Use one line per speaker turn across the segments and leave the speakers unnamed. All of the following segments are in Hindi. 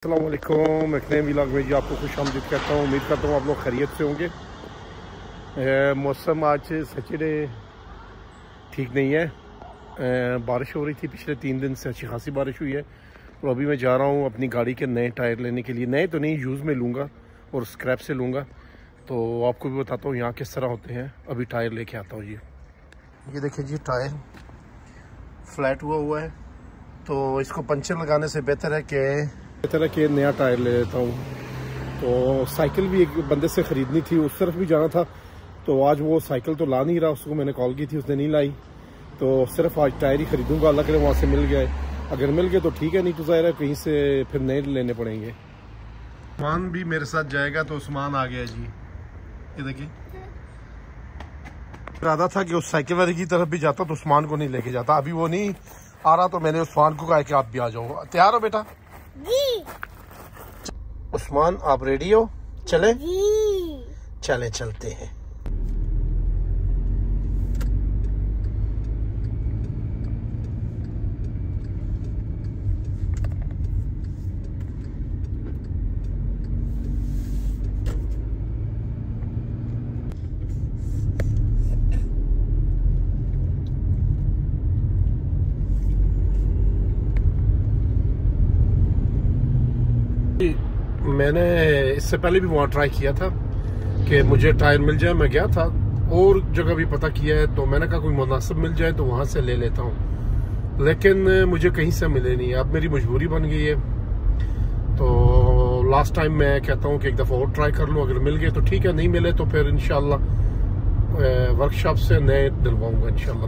अस्सलाम वालेकुम। एक नए व्लॉग में जी आपको खुश आमदीद कहता हूँ। उम्मीद करता हूँ आप लोग खैरियत से होंगे। मौसम आज सैटरडे ठीक नहीं है। बारिश हो रही थी पिछले 3 दिन से, अच्छी खासी बारिश हुई है। और अभी मैं जा रहा हूँ अपनी गाड़ी के नए टायर लेने के लिए। नए तो नहीं, यूज़ में लूँगा और स्क्रैप से लूँगा। तो आपको भी बताता हूँ यहाँ किस तरह होते हैं। अभी टायर लेके आता हूँ जी। ये देखिए जी, टायर फ्लैट हुआ है, तो इसको पंचर लगाने से बेहतर है कि नया टायर ले लेता हूँ। तो साइकिल भी एक बंदे से ख़रीदनी थी, उस तरफ भी जाना था। तो आज वो साइकिल तो ला नहीं रहा, उसको मैंने कॉल की थी, उसने नहीं लाई। तो सिर्फ आज टायर ही ख़रीदूँगा। अल्लाह करे वहाँ से मिल गया है। अगर मिल गए तो ठीक है, नहीं तो ज़ाहिर है कहीं से फिर नए लेने पड़ेंगे। उस्मान भी मेरे साथ जाएगा, तो उस्मान आ गया जी। ये देखिए, इरादा था कि उस साइकिल वाले की तरफ भी जाता तो उस्मान को नहीं लेके जाता। अभी वो नहीं आ रहा तो मैंने उस्मान को कहा कि आप भी आ जाओ। तैयार हो बेटा? जी। उस्मान, आप रेडी हो? चले जी। चले, चलते हैं। मैंने इससे पहले भी वहाँ ट्राई किया था कि मुझे टायर मिल जाए। मैं गया था और जगह भी पता किया है, तो मैंने कहा कोई मुनासिब मिल जाए तो वहाँ से ले लेता हूँ, लेकिन मुझे कहीं से मिले नहीं। अब मेरी मजबूरी बन गई है। तो लास्ट टाइम मैं कहता हूँ कि एक दफ़ा और ट्राई कर लूँ, अगर मिल गए तो ठीक है, नहीं मिले तो फिर इंशाल्लाह वर्कशॉप से नए डलवाऊँगा इंशाल्लाह।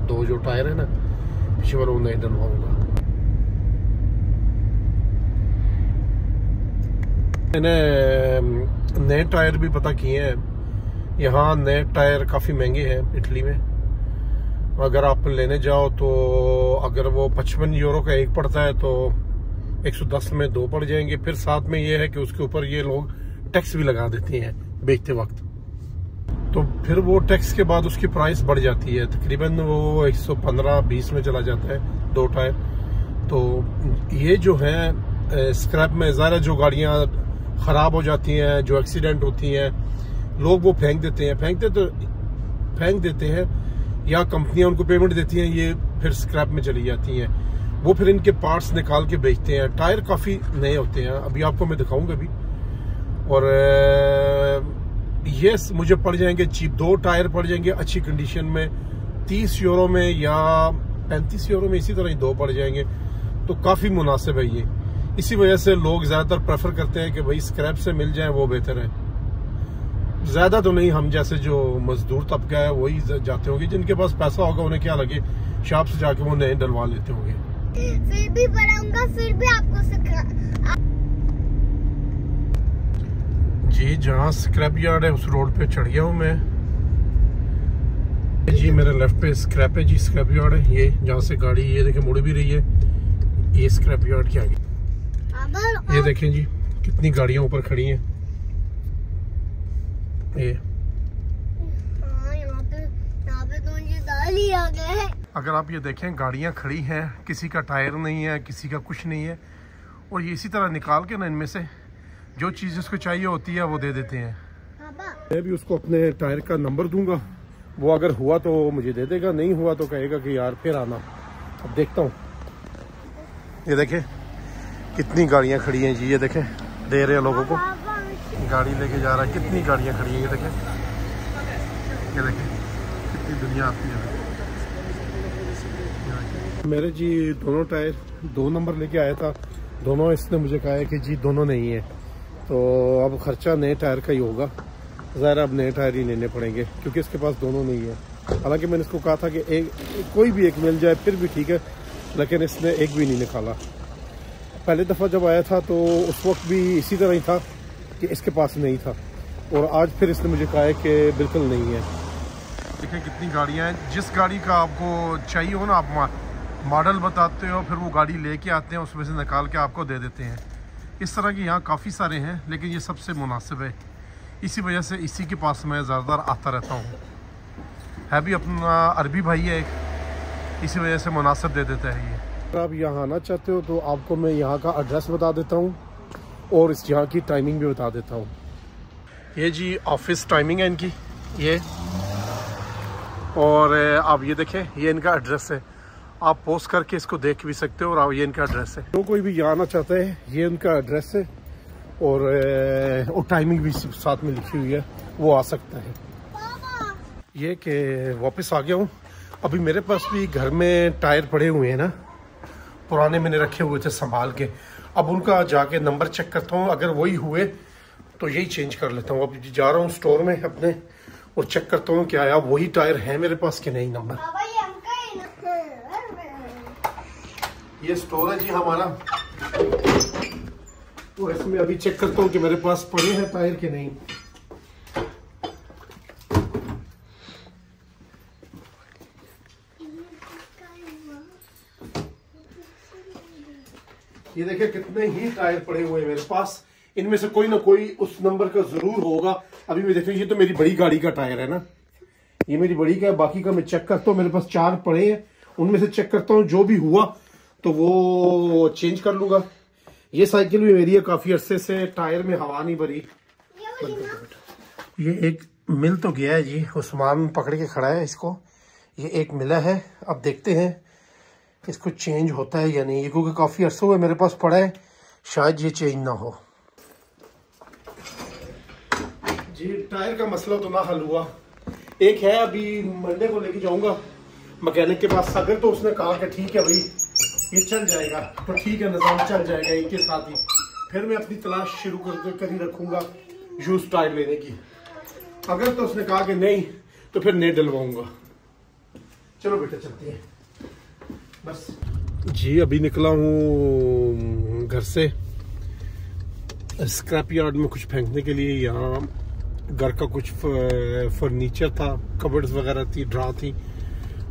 दो जो टायर है ना पीछे वाले, वो नए डलवाऊँगा। मैंने नए टायर भी पता किए हैं। यहाँ नए टायर काफ़ी महंगे हैं इटली में। अगर आप लेने जाओ तो अगर वो 55 यूरो का एक पड़ता है तो 110 में 2 पड़ जाएंगे। फिर साथ में ये है कि उसके ऊपर ये लोग टैक्स भी लगा देते हैं बेचते वक्त, तो फिर वो टैक्स के बाद उसकी प्राइस बढ़ जाती है। तकरीबन वो 115-20 में चला जाता है 2 टायर। तो ये जो है स्क्रैप में ज़्यादा जो गाड़ियाँ ख़राब हो जाती हैं, जो एक्सीडेंट होती हैं, लोग वो फेंक देते हैं या कंपनियां उनको पेमेंट देती हैं, ये फिर स्क्रैप में चली जाती हैं। वो फिर इनके पार्ट्स निकाल के बेचते हैं। टायर काफ़ी नए होते हैं, अभी आपको मैं दिखाऊंगा भी। और ये मुझे पड़ जाएंगे चीप। 2 टायर पड़ जाएंगे अच्छी कंडीशन में 30 यूरो में या 35 यूरो में, इसी तरह ही 2 पड़ जाएंगे। तो काफ़ी मुनासिब है ये। इसी वजह से लोग ज़्यादातर प्रेफर करते हैं कि भाई स्क्रैप से मिल जाए, वो बेहतर है। ज़्यादा तो नहीं, हम जैसे जो मजदूर तबका है वही जाते होंगे। जिनके पास पैसा होगा उन्हें क्या लगे, शॉप से जाके वो नए डलवा लेते होंगे।
फिर भी बढ़ाऊंगा, फिर भी आपको
जी। जहाँ स्क्रैप यार्ड है उस रोड पे चढ़ गया हूँ मैं जी। मेरे लेफ्ट पे स्क्रैप है जी, स्क्रैप यार्ड है ये, जहाँ से गाड़ी ये देखे मुड़ भी रही है। ये स्क्रैप यार्ड के आगे ये देखें जी, कितनी गाड़ियां ऊपर खड़ी हैं। ये
यहाँ पे तो मुझे दाल ही आ गए हैं।
अगर आप ये देखें, गाड़ियां खड़ी हैं, किसी का टायर नहीं है, किसी का कुछ नहीं है। और ये इसी तरह निकाल के ना इनमें से जो चीज़ उसको चाहिए होती है वो दे देते हैं। मैं भी उसको अपने टायर का नंबर दूंगा, वो अगर हुआ तो मुझे दे देगा, नहीं हुआ तो कहेगा कि यार फिर आना। अब देखता हूँ। ये देखें कितनी गाड़ियां खड़ी हैं जी। ये देखें, दे रहे हैं लोगों को, गाड़ी लेके जा रहा है। कितनी गाड़ियां खड़ी हैं, ये देखें कितनी दुनिया आती है। मेरे जी दोनों टायर 2 नंबर लेके आया था, दोनों इसने मुझे कहा है कि जी दोनों नहीं है। तो अब खर्चा नए टायर का ही होगा। ज़रा अब नए टायर ही लेने पड़ेंगे क्योंकि इसके पास दोनों नहीं है। हालांकि मैंने इसको कहा था कि कोई भी एक मिल जाए फिर भी ठीक है, लेकिन इसने एक भी नहीं निकाला। पहले दफ़ा जब आया था तो उस वक्त भी इसी तरह ही था कि इसके पास नहीं था, और आज फिर इसने मुझे कहा है कि बिल्कुल नहीं है। देखिए कितनी गाड़ियां हैं। जिस गाड़ी का आपको चाहिए हो ना, आप मॉडल बताते हो, फिर वो गाड़ी लेके आते हैं, उसमें से निकाल के आपको दे देते हैं। इस तरह के यहाँ काफ़ी सारे हैं, लेकिन ये सबसे मुनासिब है। इसी वजह से इसी के पास मैं ज़्यादातर आता रहता हूँ। है भी अपना अरबी भाई है एक, इसी वजह से मुनासिब दे देता है ये। अगर आप यहाँ आना चाहते हो तो आपको मैं यहाँ का एड्रेस बता देता हूँ। और इस यहाँ की टाइमिंग भी बता देता हूँ। ये जी ऑफिस टाइमिंग है इनकी ये, और आप ये देखें ये इनका एड्रेस है, आप पोस्ट करके इसको देख भी सकते हो। और ये इनका एड्रेस है, जो कोई भी यहाँ आना चाहता है ये उनका एड्रेस है, और टाइमिंग भी साथ में लिखी हुई है, वो आ सकता है। ये कि वापस आ गया हूँ। अभी मेरे पास भी घर में टायर पड़े हुए हैं ना, पुराने मैंने रखे हुए थे संभाल के। अब उनका जाके नंबर चेक करता हूँ, अगर वही हुए तो यही चेंज कर लेता हूँ। अब जा रहा हूँ स्टोर में अपने और चेक करता हूँ क्या यार वही टायर है मेरे पास कि नहीं नंबर। ये स्टोर है जी हमारा, और इसमें अभी चेक करता हूँ कि मेरे पास पड़े हैं टायर कि नहीं। ये देखिए कितने ही टायर पड़े हुए हैं मेरे पास, इनमें से कोई ना कोई उस नंबर का जरूर होगा। अभी मैं देखिए ये तो मेरी बड़ी गाड़ी का टायर है ना, ये मेरी बड़ी का है। बाकी का मैं चेक करता हूँ, मेरे पास 4 पड़े हैं, उनमें से चेक करता हूँ जो भी हुआ तो वो चेंज कर लूंगा। ये साइकिल भी मेरी है, काफी अरसे से टायर में हवा नहीं भरी। ये एक मिल तो गया है जी, उस्मान पकड़ के खड़ा है इसको। ये एक मिला है, अब देखते हैं इसको चेंज होता है या नहीं, क्योंकि काफी अरसे हुए मेरे पास पड़ा है, शायद ये चेंज ना हो। जी टायर का मसला तो ना हल हुआ, एक है अभी मंडे को लेके जाऊंगा मैकेनिक के पास। अगर तो उसने कहा कि ठीक है भाई ये चल जाएगा तो ठीक है, निजाम चल जाएगा एक के साथ ही, फिर मैं अपनी तलाश शुरू कर ही रखूंगा यूज टायर लेने की। अगर तो उसने कहा कि नहीं तो फिर नहीं डलवाऊंगा। चलो बेटा चलते हैं बस। जी अभी निकला हूँ घर से स्क्रैप यार्ड में कुछ फेंकने के लिए। यहाँ घर का कुछ फर्नीचर था, कबर्ड्स वगैरह थी, ड्रा थी,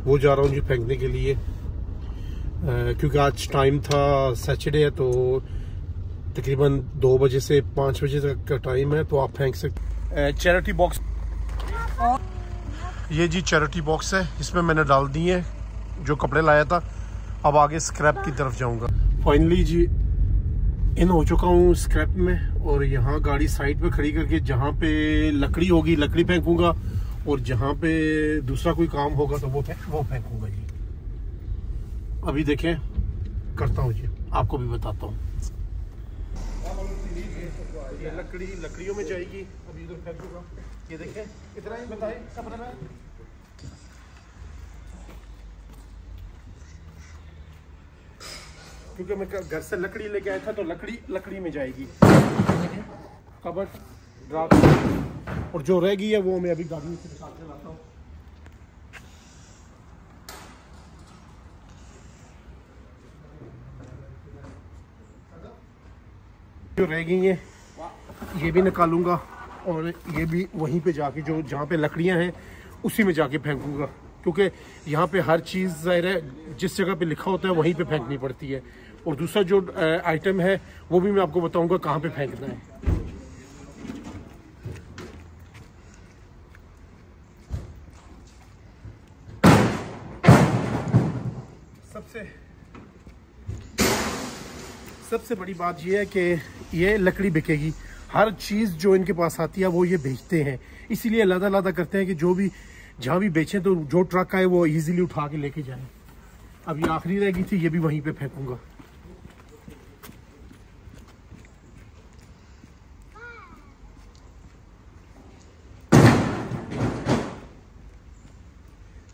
वो जा रहा हूँ जी फेंकने के लिए। क्योंकि आज टाइम था सैटरडे है, तो तकरीबन 2 बजे से 5 बजे तक का टाइम है, तो आप फेंक सकते। चैरिटी बॉक्स, ये जी चैरिटी बॉक्स है, इसमें मैंने डाल दिए जो कपड़े लाया था। अब आगे स्क्रैप की तरफ जाऊंगा। फाइनली जी इन हो चुका हूँ स्क्रैप में, और यहाँ गाड़ी साइड पे खड़ी करके जहाँ पे लकड़ी होगी लकड़ी फेंकूंगा, और जहाँ पे दूसरा कोई काम होगा तो वो फेंकूंगा जी। अभी देखें करता हूँ जी, आपको भी बताता हूँ। ये लकड़ियों में जाएगी, अभी इधर फेंकूंगा। ये देखें कितना ही बताए सब रहा है। क्योंकि मैं घर से लकड़ी लेके आया था, तो लकड़ी में जाएगी कबर्ड रात, और जो रह गई है वो मैं अभी गाड़ी से निकाल के लाता हूँ। जो रह गई है ये भी निकालूंगा, और ये भी वहीं पे जाके जो जहाँ पे लकड़ियाँ हैं उसी में जाके फेंकूंगा, क्योंकि यहाँ पे हर चीज़ ज़ाहिर है जिस जगह पे लिखा होता है वहीं पे फेंकनी पड़ती है। और दूसरा जो आइटम है वो भी मैं आपको बताऊंगा कहाँ पे फेंकना है। सबसे बड़ी बात ये है कि ये लकड़ी बिकेगी, हर चीज़ जो इनके पास आती है वो ये बेचते हैं, इसीलिए लादा करते हैं कि जो भी जहाँ भी बेचें तो जो ट्रक आए वो इजीली उठा के लेके जाएं। अब ये आखिरी रह गई थी, ये भी वहीं पे फेंकूंगा।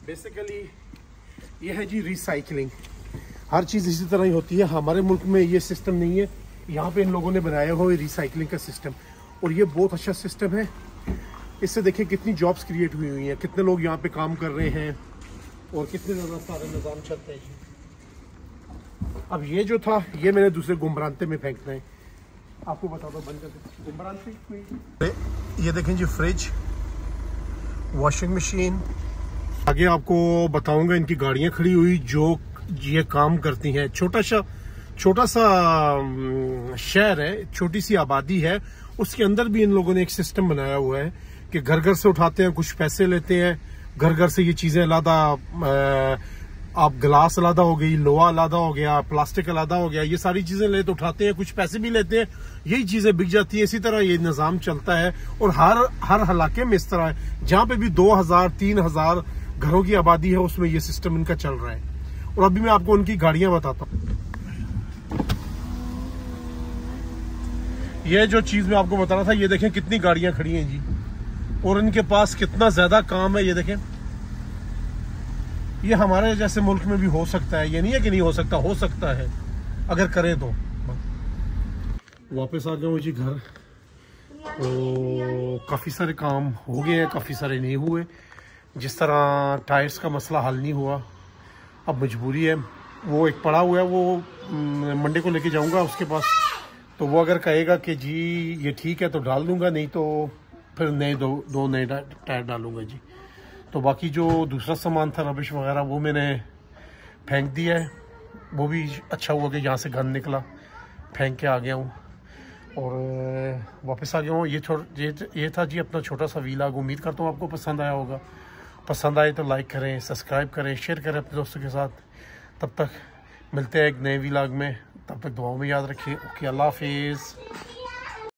बेसिकली ये है जी रिसाइकलिंग, हर चीज़ इसी तरह ही होती है। हमारे मुल्क में ये सिस्टम नहीं है, यहाँ पे इन लोगों ने बनाया हुआ है रिसाइकलिंग का सिस्टम, और ये बहुत अच्छा सिस्टम है। इससे देखिए कितनी जॉब्स क्रिएट हुई हैं, कितने लोग यहाँ पे काम कर रहे हैं, और कितने ज़्यादा सारे निज़ाम चलते हैं जी। अब ये जो था ये मैंने दूसरे गुमरानते में फेंकना है, आपको बता दो बंद करते गुमरानते। ये देखें जी फ्रिज, वॉशिंग मशीन। आगे आपको बताऊंगा इनकी गाड़ियाँ खड़ी हुई जो ये काम करती हैं। छोटा सा शहर है, छोटी सी आबादी है, उसके अंदर भी इन लोगों ने एक सिस्टम बनाया हुआ है कि घर घर से उठाते हैं, कुछ पैसे लेते हैं, घर घर से ये चीज़ें लादा आप गिलास अलादा हो गई, लोहा अलादा हो गया, प्लास्टिक अलादा हो गया, ये सारी चीजें ले तो उठाते हैं, कुछ पैसे भी लेते हैं, यही चीजें बिक जाती है। इसी तरह ये निजाम चलता है और हर इलाके में इस तरह है। जहां पे भी 2000-3000 घरों की आबादी है उसमें ये सिस्टम इनका चल रहा है। और अभी मैं आपको उनकी गाड़ियां बताता हूँ। ये जो चीज मैं आपको बता रहा था, ये देखें कितनी गाड़ियां खड़ी हैं जी, और इनके पास कितना ज्यादा काम है। ये देखें, ये हमारे जैसे मुल्क में भी हो सकता है, ये नहीं है कि नहीं हो सकता, हो सकता है अगर करें तो। वापस आ गया हूँ जी घर। तो काफ़ी सारे काम हो गए हैं, काफ़ी सारे नहीं हुए। जिस तरह टायर्स का मसला हल नहीं हुआ, अब मजबूरी है। वो एक पड़ा हुआ है, वो मंडे को लेके जाऊंगा उसके पास। तो वो अगर कहेगा कि जी ये ठीक है तो डाल दूंगा, नहीं तो फिर नए दो नए टायर डालूंगा जी। तो बाकी जो दूसरा सामान था, रबिश वगैरह, वो मैंने फेंक दिया है। वो भी अच्छा हुआ कि यहाँ से गंद निकला, फेंक के आ गया हूँ और वापस आ गया हूँ। ये था जी अपना छोटा सा व्लॉग। उम्मीद करता हूँ आपको पसंद आया होगा। पसंद आए तो लाइक करें, सब्सक्राइब करें, शेयर करें अपने दोस्तों के साथ। तब तक मिलते हैं एक नए व्लॉग में, तब तक दुआओं में याद रखिए। ओके, अल्लाह हाफिज़।